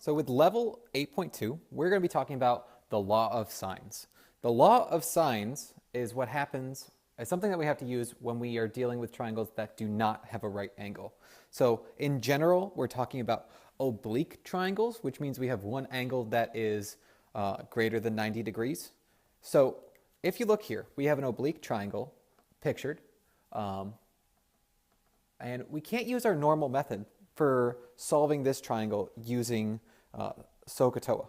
So with level 8.2, we're going to be talking about the law of sines. The law of sines is what happens, is something that we have to use when we are dealing with triangles that do not have a right angle. So in general, we're talking about oblique triangles, which means we have one angle that is greater than 90 degrees. So if you look here, we have an oblique triangle pictured, and we can't use our normal method for solving this triangle using SOHCAHTOA.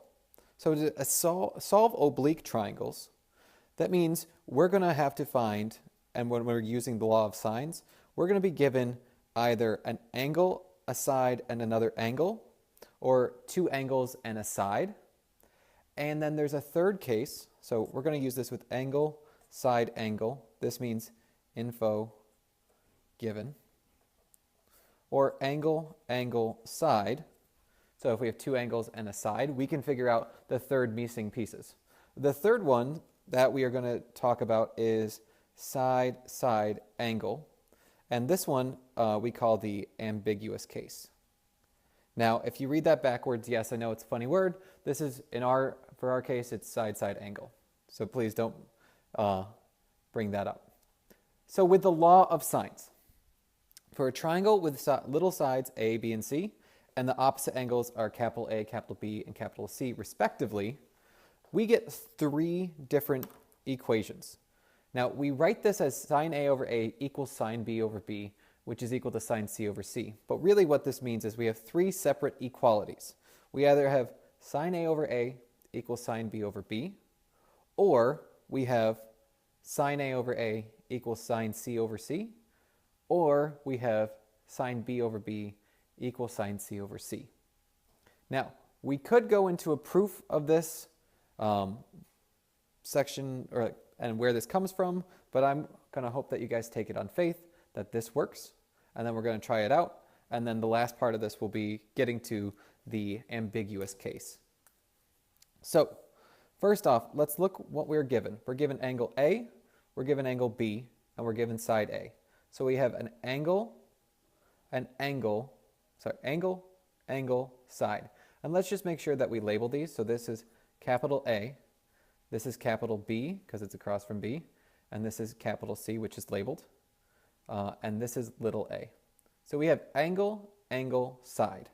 So to solve oblique triangles, that means we're going to have to find, and when we're using the law of sines, we're going to be given either an angle, a side, and another angle, or two angles and a side. And then there's a third case. So we're going to use this with angle, side, angle. This means info given. Or angle, angle, side. So if we have two angles and a side, we can figure out the third missing pieces. The third one that we are going to talk about is side, side, angle. And this one we call the ambiguous case. Now, if you read that backwards, yes, I know it's a funny word. This is, for our case, it's side, side, angle. So please don't bring that up. So with the law of sines, for a triangle with little sides A, B, and C, and the opposite angles are capital A, capital B, and capital C, respectively, we get three different equations. Now, we write this as sine A over A equals sine B over B, which is equal to sine C over C. But really what this means is we have three separate equalities. We either have sine A over A equals sine B over B, or we have sine A over A equals sine C over C, or we have sine B over B equals sine C over C. Now, we could go into a proof of this section and where this comes from, but I'm going to hope that you guys take it on faith that this works, and then we're going to try it out, and then the last part of this will be getting to the ambiguous case. So, first off, let's look what we're given. We're given angle A, we're given angle B, and we're given side A. So we have an angle, angle, side. And let's just make sure that we label these. So this is capital A, this is capital B, because it's across from B, and this is capital C, which is labeled, and this is little a. So we have angle, side.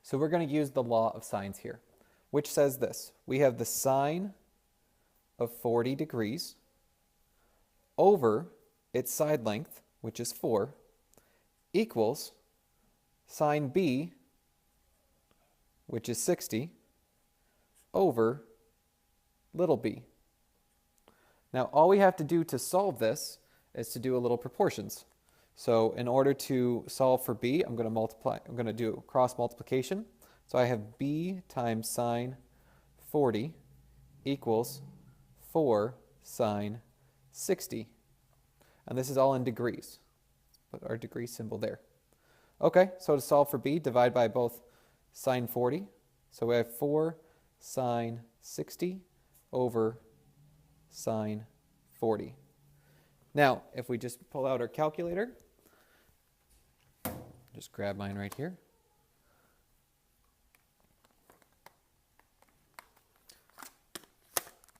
So we're going to use the law of sines here, which says this. We have the sine of 40 degrees over its side length, which is 4, equals sine B, which is 60, over little b. Now, all we have to do to solve this is to do a little proportions. So in order to solve for b, I'm going to do cross multiplication. So I have b times sine 40 equals 4 sine 60. And this is all in degrees. Put our degree symbol there. Okay, so to solve for b, divide by both sine 40. So we have 4 sine 60 over sine 40. Now, if we just pull out our calculator, just grab mine right here.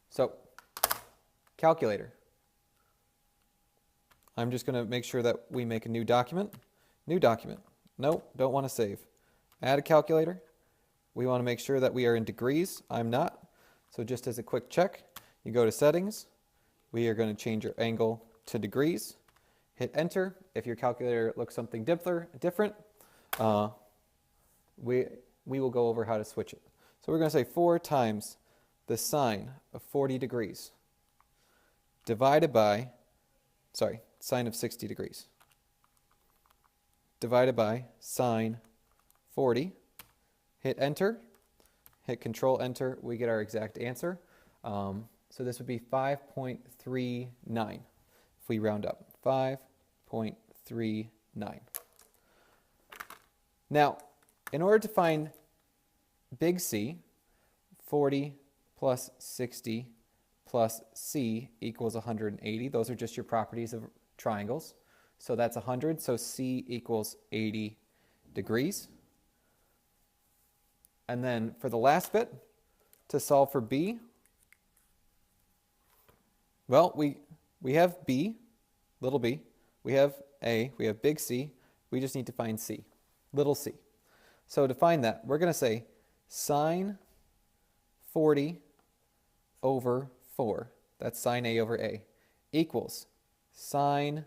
So, calculator. I'm just going to make sure that we make a new document. New document. No, don't want to save. Add a calculator. We want to make sure that we are in degrees. I'm not. So just as a quick check, you go to settings. We are going to change your angle to degrees. Hit enter. If your calculator looks something different, we will go over how to switch it. So we're going to say 4 times the sine of 40 degrees divided by, sine of 60 degrees divided by sine 40. Hit enter, hit control enter, we get our exact answer. So this would be 5.39 if we round up, 5.39. Now, in order to find big C, 40 plus 60 plus C equals 180. Those are just your properties of triangles. So that's 100, so C equals 80 degrees. And then for the last bit, to solve for b, well, we have b, little b, we have a, we have big C, we just need to find c, little c. So to find that, we're going to say sine 40 over 4, that's sine A over A, equals sine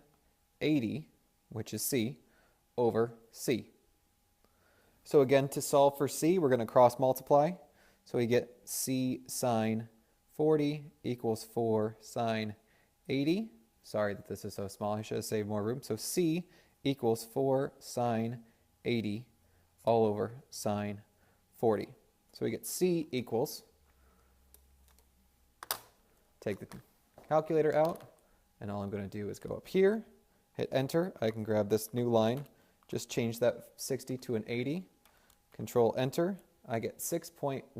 80, which is c, over c. So again, to solve for c, we're going to cross multiply. So we get c sine 40 equals 4 sine 80. Sorry that this is so small. I should have saved more room. So c equals 4 sine 80 all over sine 40. So we get c equals, take the calculator out, and all I'm going to do is go up here, hit enter. I can grab this new line, just change that 60 to an 80, control enter. I get 6.13.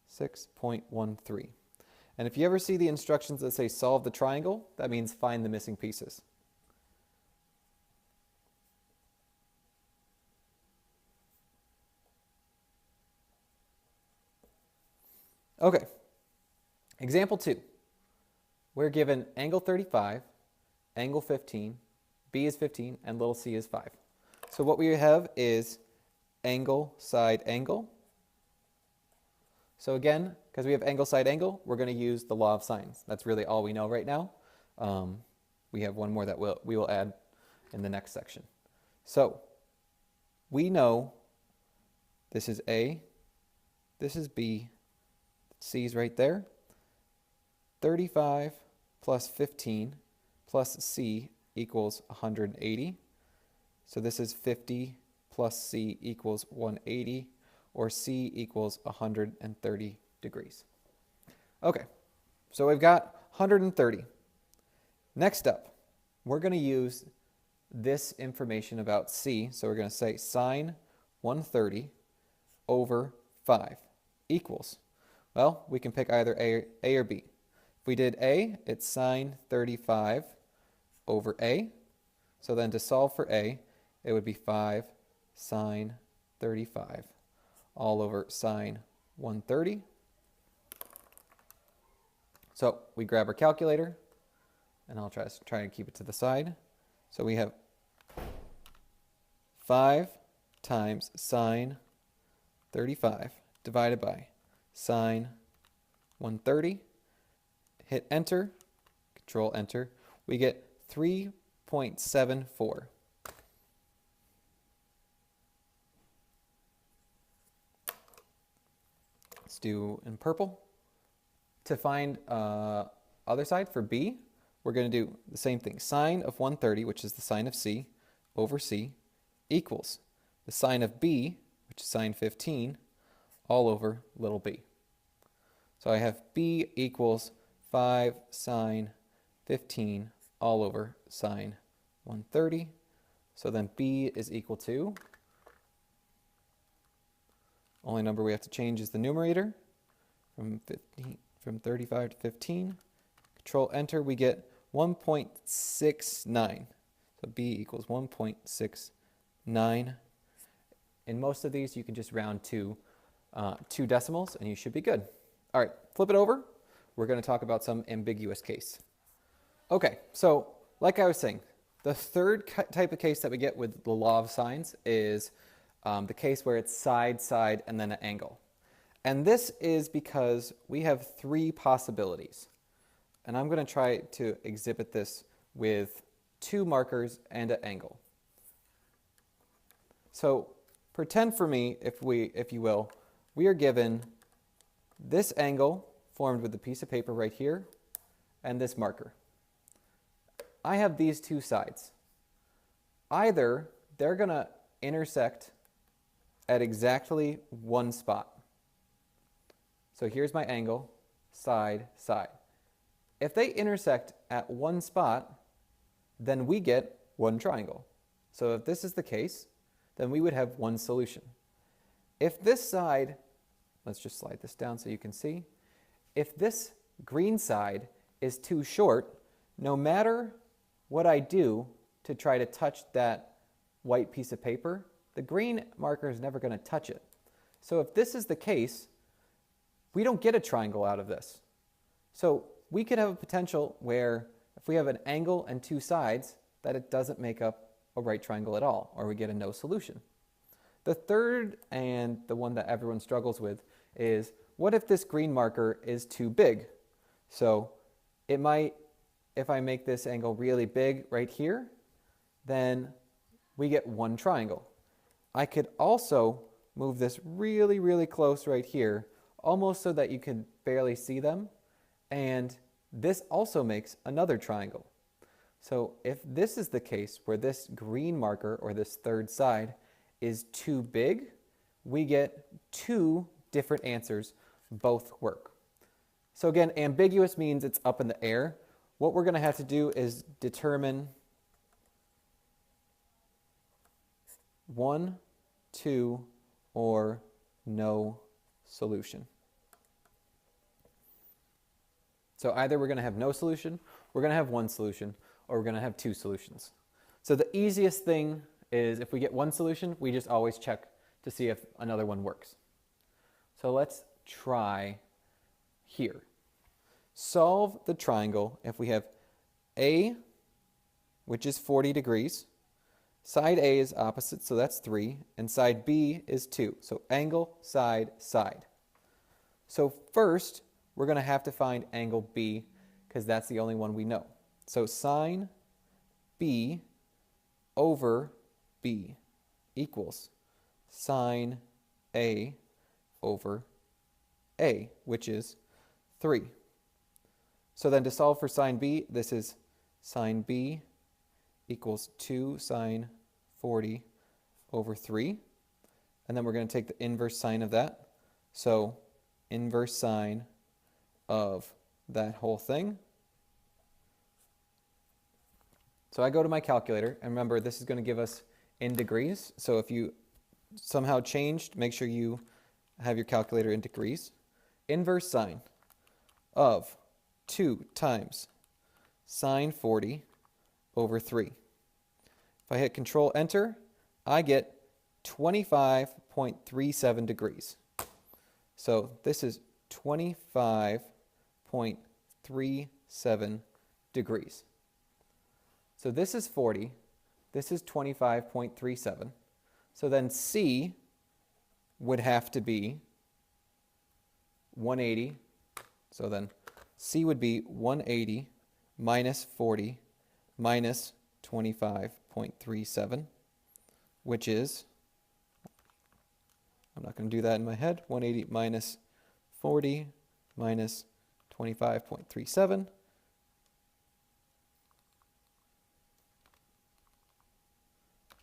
6.13. And if you ever see the instructions that say solve the triangle, that means find the missing pieces. Okay, example 2. We're given angle 35, angle 15, b is 15, and little c is 5. So what we have is angle, side, angle. So again, because we have angle, side, angle, we're going to use the law of sines. That's really all we know right now. We have one more that we will add in the next section. So we know this is A, this is B, C is right there. 35 plus 15 plus C equals 180. So this is 50 plus C equals 180, or C equals 130 degrees. Okay, so we've got 130. Next up, we're going to use this information about C. So we're going to say sine 130 over 5 equals, well, we can pick either A or B. If we did A, it's sine 35 over A. So then to solve for A, it would be 5 sine 35 all over sine 130. So we grab our calculator, and I'll try to keep it to the side. So we have 5 times sine 35 divided by sine 130. Hit enter, control enter. We get 3.74. Let's do in purple. To find other side for B, we're going to do the same thing. Sine of 130, which is the sine of C, over C, equals the sine of B, which is sine 15, all over little b. So I have B equals 5 sine 15 all over sine 130. So then B is equal to, only number we have to change is the numerator from 35 to 15. Control enter, we get 1.69. So B equals 1.69. In most of these, you can just round to 2 decimals and you should be good. All right, flip it over. We're going to talk about some ambiguous case. Okay, so like I was saying, the third type of case that we get with the law of sines is the case where it's side, side, and then an angle. And this is because we have 3 possibilities. And I'm going to try to exhibit this with 2 markers and an angle. So pretend for me, if you will, we are given this angle formed with a piece of paper right here and this marker. I have these 2 sides. Either they're going to intersect at exactly 1 spot. So here's my angle, side, side. If they intersect at 1 spot, then we get 1 triangle. So if this is the case, then we would have 1 solution. If this side, let's just slide this down so you can see, if this green side is too short, no matter what I do to try to touch that white piece of paper, the green marker is never going to touch it. So if this is the case, we don't get a triangle out of this. So we could have a potential where if we have an angle and two sides, that it doesn't make up a right triangle at all, or we get a no solution. The third, and the one that everyone struggles with, is what if this green marker is too big? So it might, if I make this angle really big right here, then we get one triangle. I could also move this really, really close right here, almost so that you can barely see them, and this also makes another triangle. So if this is the case where this green marker, or this third side, is too big, we get two different answers, both work. So again, ambiguous means it's up in the air. What we're going to have to do is determine 1, 2, or no solution. So either we're going to have no solution, we're going to have one solution, or we're going to have two solutions. So the easiest thing is if we get one solution, we just always check to see if another one works. So let's try here. Solve the triangle if we have A, which is 40 degrees, side A is opposite, so that's 3, and side B is 2. So angle, side, side. So first, we're going to have to find angle B because that's the only one we know. So sine B over B equals sine A over A, which is 3. So then to solve for sine B, this is sine B equals 2 sine 40 over 3. And then we're going to take the inverse sine of that. So inverse sine of that whole thing. So I go to my calculator, and remember this is going to give us in degrees. So if you somehow changed, make sure you have your calculator in degrees. Inverse sine of 2 times sine 40 over 3. If I hit Control Enter, I get 25.37 degrees. So this is 25.37 degrees. So this is 40, this is 25.37. So then C would have to be 180. So then C would be 180 minus 40 minus 25.37, which is, I'm not going to do that in my head, 180 minus 40 minus 25.37.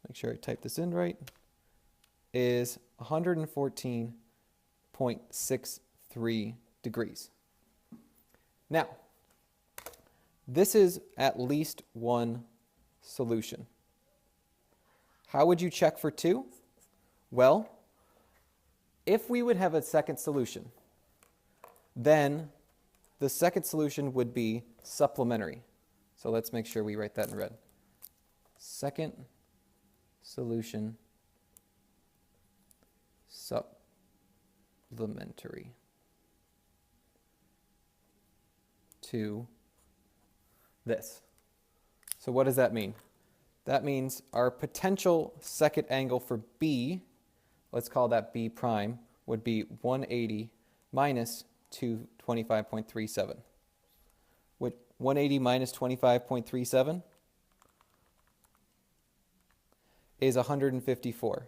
Make sure I type this in right, is 114.63 degrees. Now, this is at least one solution. How would you check for two? Well, if we would have a second solution, then the second solution would be supplementary. So let's make sure we write that in red. Second solution supplementary to this. So what does that mean? That means our potential second angle for B, let's call that B prime, would be 180 minus 225.37. 180 minus 25.37 is 154.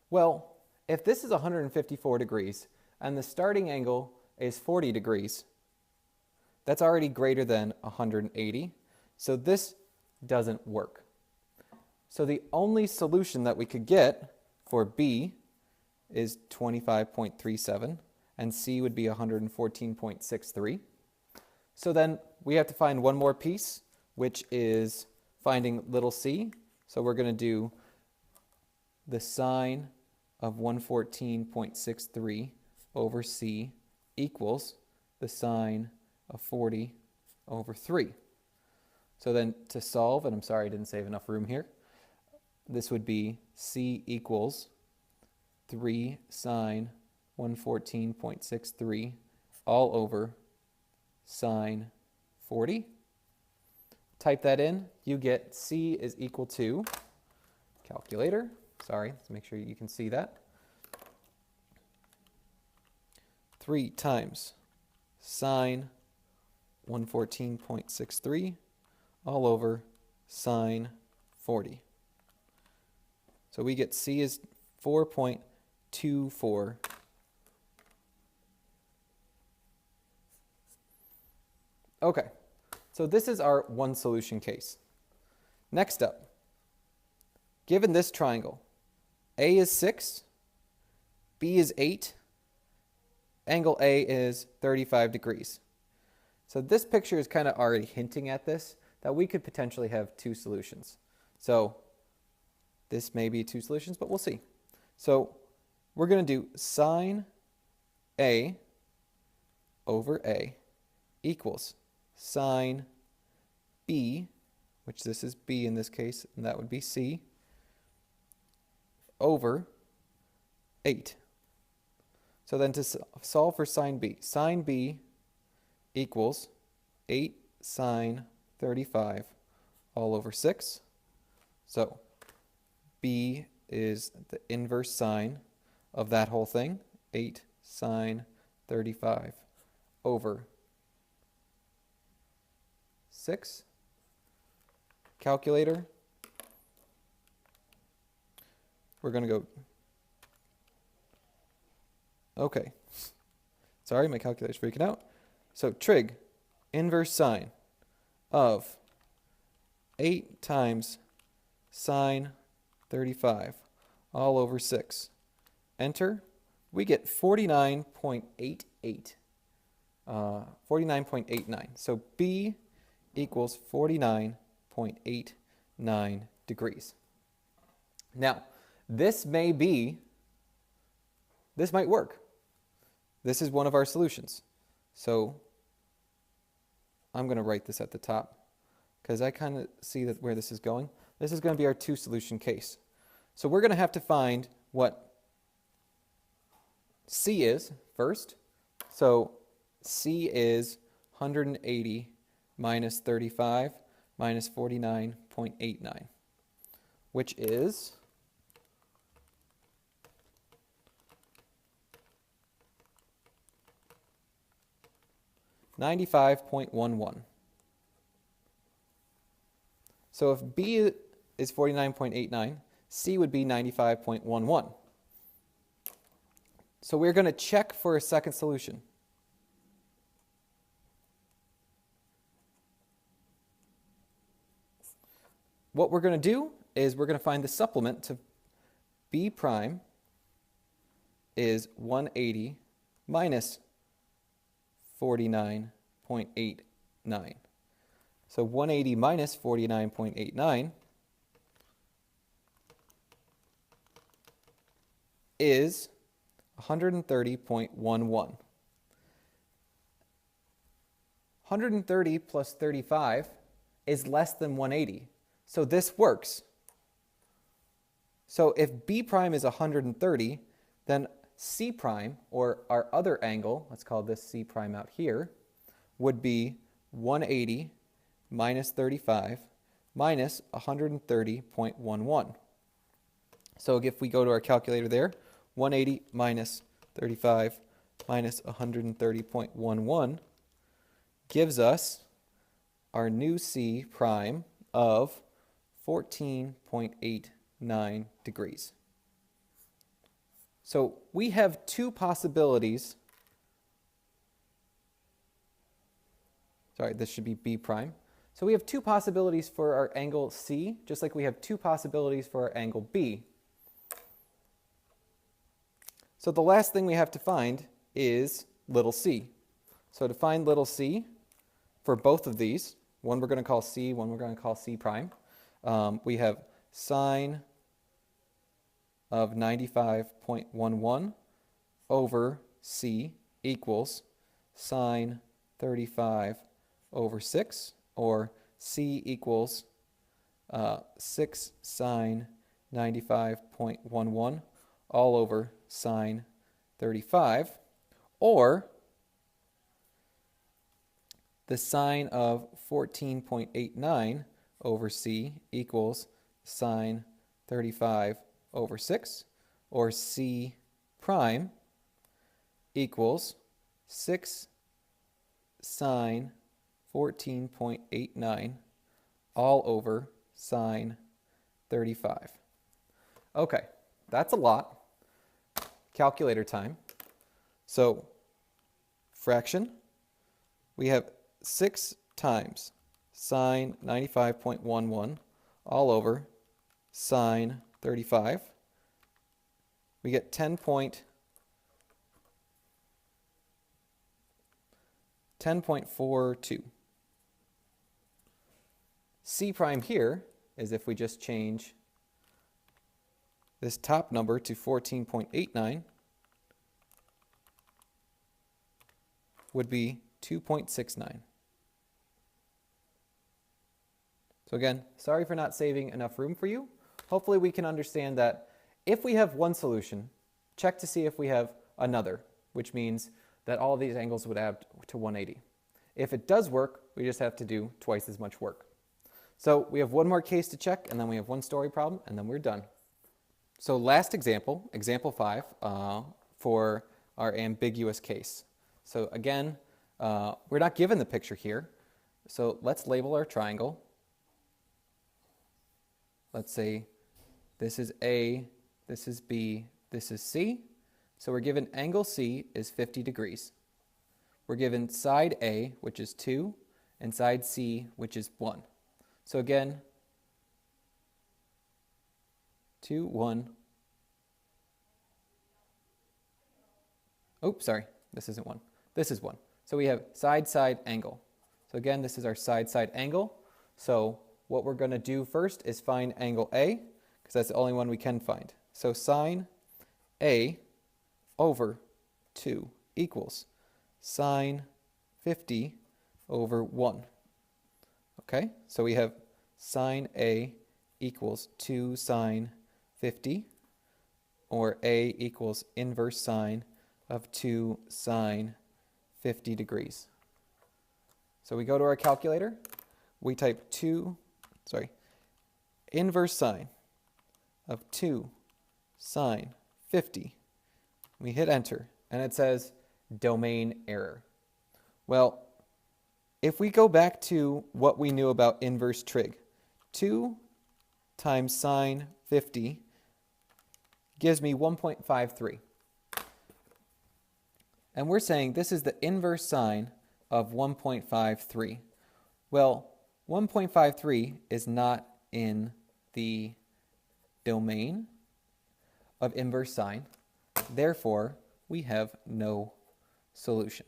Well, if this is 154 degrees and the starting angle is 40 degrees, that's already greater than 180. So this doesn't work. So the only solution that we could get for B is 25.37, and C would be 114.63. So then we have to find one more piece, which is finding little c. So we're going to do the sine of 114.63 over c equals the sine of 40 over 3. So then to solve, and I'm sorry I didn't save enough room here, this would be c equals 3 sine 114.63 all over sine 40. Type that in, you get c is equal to, calculator, sorry, let's make sure you can see that, 3 times sine 114.63 all over sine 40. So we get c is 4.24. Okay, so this is our one solution case. Next up, given this triangle, A is 6, B is 8, angle A is 35 degrees. So this picture is kind of already hinting at this, that we could potentially have two solutions. So this may be two solutions, but we'll see. So we're going to do sine A over A equals sine B, which this is B in this case, and that would be C, over 8. So then to solve for sine B equals 8 sine 35 all over 6. So B is the inverse sine of that whole thing, 8 sine 35 over 6. Calculator. We're going to go, okay, sorry, my calculator's freaking out. So trig, inverse sine of 8 times sine 35 all over 6. Enter. We get 49.88. 49.89. So B equals 49.89 degrees. Now, this might work. This is one of our solutions. So I'm going to write this at the top because I kind of see that where this is going. This is going to be our two solution case. So we're going to have to find what C is first. So C is 180 minus 35 minus 49.89, which is 95.11. So if B is 49.89, C would be 95.11. So we're going to check for a second solution. What we're going to do is we're going to find the supplement to B prime is 180 minus 49.89. So 180 minus 49.89 is 130.11. 130 plus 35 is less than 180. So this works. So if B prime is 130, then C prime, or our other angle, let's call this C prime out here, would be 180 minus 35 minus 130.11. So if we go to our calculator there, 180 minus 35 minus 130.11 gives us our new C prime of 14.89 degrees. So we have two possibilities. Sorry, this should be B prime. So we have two possibilities for our angle C, just like we have two possibilities for our angle B. So the last thing we have to find is little c. So to find little c for both of these, one we're going to call C, one we're going to call C prime, we have sine of 95.11 over C equals sine 35 over 6, or C equals 6 sine 95.11 all over sine 35, or the sine of 14.89 over C equals sine 35 over 6, or C prime equals 6 sine 14.89 all over sine 35. Okay, that's a lot. Calculator time. So, fraction, we have 6 times sine 95.11 all over sine 35. We get 10.42. C prime here is if we just change this top number to 14.89 would be 2.69. So again, sorry for not saving enough room for you. Hopefully we can understand that if we have one solution, check to see if we have another, which means that all of these angles would add to 180. If it does work, we just have to do twice as much work. So we have one more case to check, and then we have one story problem, and then we're done. So last example, example 5, for our ambiguous case. So again, we're not given the picture here. So let's label our triangle. Let's say this is A, this is B, this is C. So we're given angle C is 50 degrees. We're given side A, which is 2, and side C, which is 1. So again, 2, 1. Oops, sorry, this isn't 1. This is 1. So we have side-side angle. So again, this is our side-side angle. So what we're going to do first is find angle A, because that's the only one we can find. So sine A over 2 equals sine 50 over 1. Okay, so we have sine A equals 2 sine 50, or A equals inverse sine of 2 sine 50 degrees. So we go to our calculator, we type inverse sine of 2 sine 50. We hit enter, and it says domain error. Well, if we go back to what we knew about inverse trig, 2 times sine 50 gives me 1.53. And we're saying this is the inverse sine of 1.53. Well, 1.53 is not in the domain of inverse sine. Therefore, we have no solution.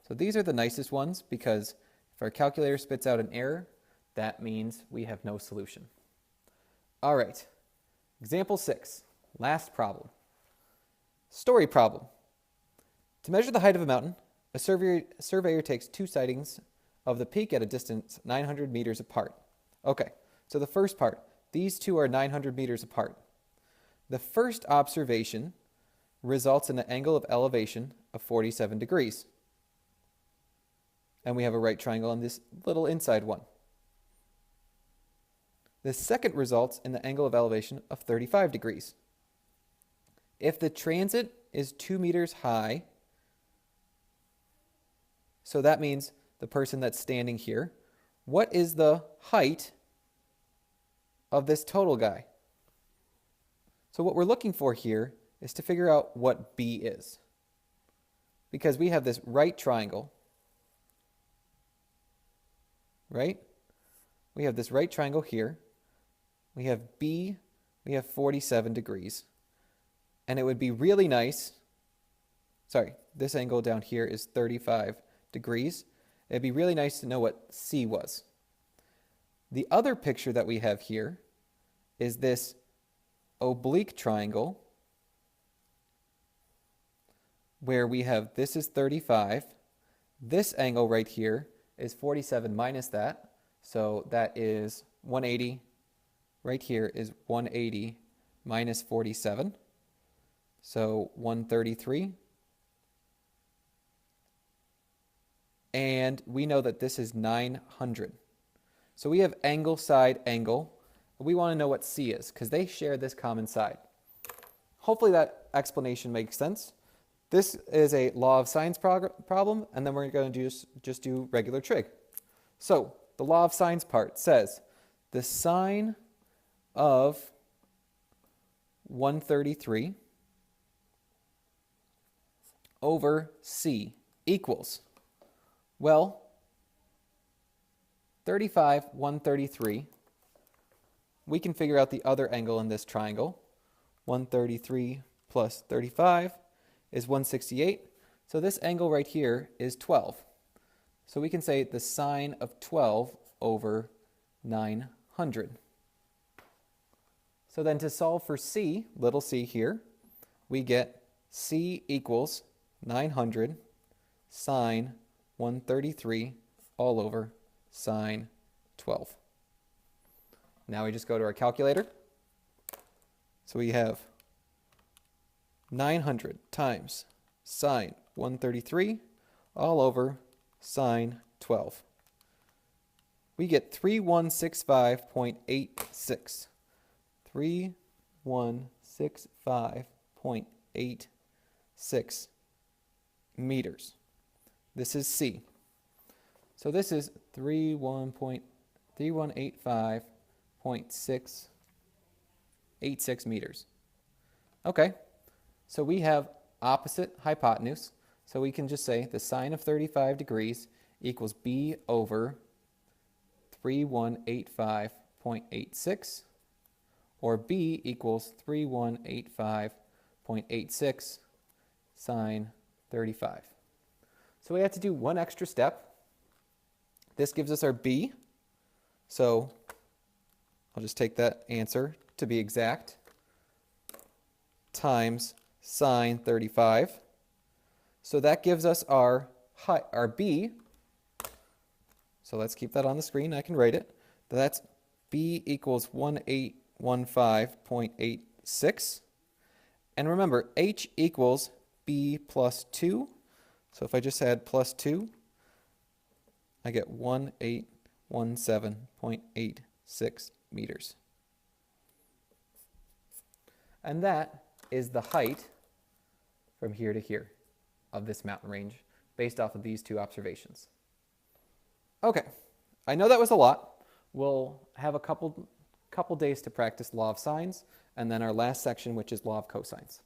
So these are the nicest ones, because if our calculator spits out an error, that means we have no solution. All right, example 6, last problem. Story problem. To measure the height of a mountain, a surveyor takes 2 sightings of the peak at a distance 900 meters apart. Okay, so the first part, these two are 900 meters apart. The first observation results in an angle of elevation of 47 degrees. And we have a right triangle on this little inside one. The second results in the angle of elevation of 35 degrees. If the transit is 2 meters high, so that means the person that's standing here, what is the height of this total guy? So what we're looking for here is to figure out what B is. Because we have this right triangle, right? We have this right triangle here. We have B, we have 47 degrees. And it would be really nice, sorry, this angle down here is 35 degrees. It'd be really nice to know what C was. The other picture that we have here is this oblique triangle where we have, this is 35, this angle right here is 47 minus that, So that is 180. Right here is 180 minus 47. So 133. And we know that this is 900. So we have angle, side, angle. We want to know what C is because they share this common side. Hopefully that explanation makes sense. This is a law of sines problem, and then we're going to just do regular trig. So the law of sines part says the sine of 133 over C equals, well, 35, 133. We can figure out the other angle in this triangle. 133 plus 35 is 168. So this angle right here is 12. So we can say the sine of 12 over 900. So then to solve for C, little c here, we get C equals 900 sine 133 all over sine 12. Now we just go to our calculator. So we have 900 times sine 133 all over sine 12. We get 3165.86. 3165.86 meters. This is C. So this is 3185.686 meters. Okay, so we have opposite hypotenuse. So we can just say the sine of 35 degrees equals B over 3185.86, or B equals 3185.86 sine 35. So we have to do one extra step. This gives us our B. So I'll just take that answer to be exact, times sine 35. So that gives us our B. So let's keep that on the screen. I can write it. That's B equals 1815.86. And remember, H equals B plus 2. So if I just add plus 2, I get 1817.86 meters. And that is the height from here to here of this mountain range based off of these two observations. Okay, I know that was a lot. We'll have a couple days to practice law of sines, and then our last section, which is law of cosines.